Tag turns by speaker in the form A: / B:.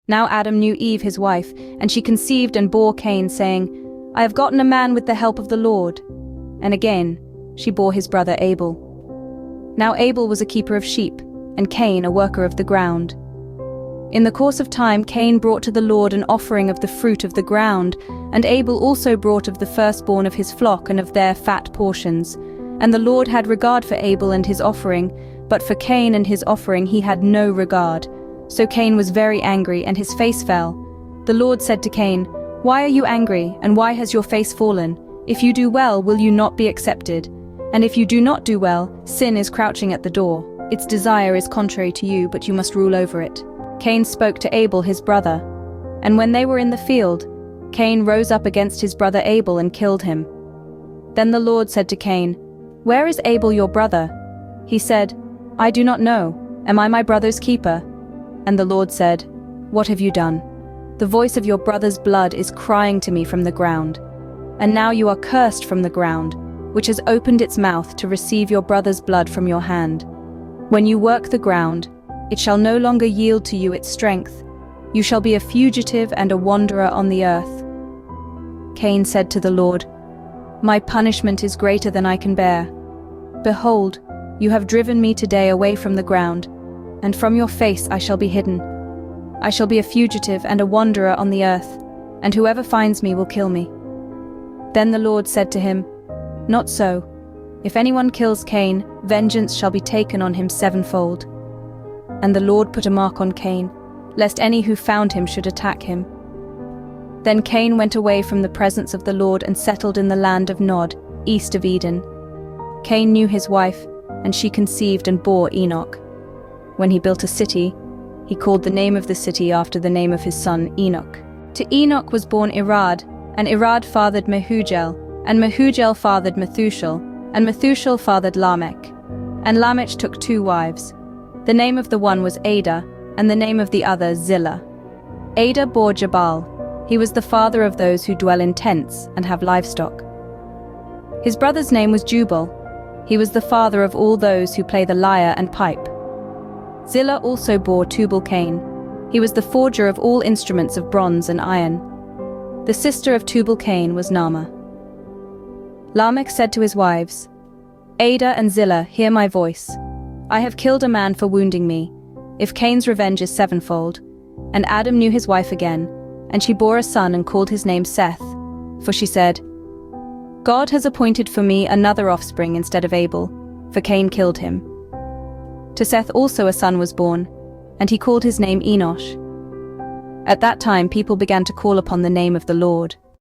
A: Now Adam knew Eve his wife, and she conceived and bore Cain, saying, "I have gotten a man with the help of the Lord." And again she bore his brother Abel. Now Abel was a keeper of sheep, and Cain a worker of the ground. In the course of time Cain brought to the Lord an offering of the fruit of the ground, and Abel also brought of the firstborn of his flock and of their fat portions. And the Lord had regard for Abel and his offering, but for Cain and his offering he had no regard. So Cain was very angry, and his face fell. The Lord said to Cain, "Why are you angry, and why has your face fallen? If you do well, will you not be accepted? And if you do not do well, sin is crouching at the door. Its desire is contrary to you, but you must rule over it." Cain spoke to Abel his brother. And when they were in the field, Cain rose up against his brother Abel and killed him. Then the Lord said to Cain, "Where is Abel your brother?" He said, "I do not know. Am I my brother's keeper?" And the Lord said, "What have you done? The voice of your brother's blood is crying to me from the ground. And now you are cursed from the ground, which has opened its mouth to receive your brother's blood from your hand. When you work the ground, it shall no longer yield to you its strength. You shall be a fugitive and a wanderer on the earth." Cain said to the Lord, "My punishment is greater than I can bear. Behold, you have driven me today away from the ground, and from your face I shall be hidden. I shall be a fugitive and a wanderer on the earth, and whoever finds me will kill me." Then the Lord said to him, "Not so. If anyone kills Cain, vengeance shall be taken on him sevenfold." And the Lord put a mark on Cain, lest any who found him should attack him. Then Cain went away from the presence of the Lord and settled in the land of Nod, east of Eden. Cain knew his wife, and she conceived and bore Enoch. When he built a city, he called the name of the city after the name of his son Enoch. To Enoch was born Irad, and Irad fathered Mehujael, and Mehujael fathered Methushel, and Methushel fathered Lamech. And Lamech took 2 wives. The name of the one was Ada, and the name of the other Zillah. Ada bore Jabal. He was the father of those who dwell in tents and have livestock. His brother's name was Jubal. He was the father of all those who play the lyre and pipe. Zillah also bore Tubal-Cain. He was the forger of all instruments of bronze and iron. The sister of Tubal-Cain was Naamah. Lamech said to his wives, "Ada and Zillah, hear my voice. I have killed a man for wounding me. If Cain's revenge is sevenfold." And Adam knew his wife again, and she bore a son and called his name Seth. For she said, "God has appointed for me another offspring instead of Abel, for Cain killed him." To Seth also a son was born, and he called his name Enosh. At that time people began to call upon the name of the Lord.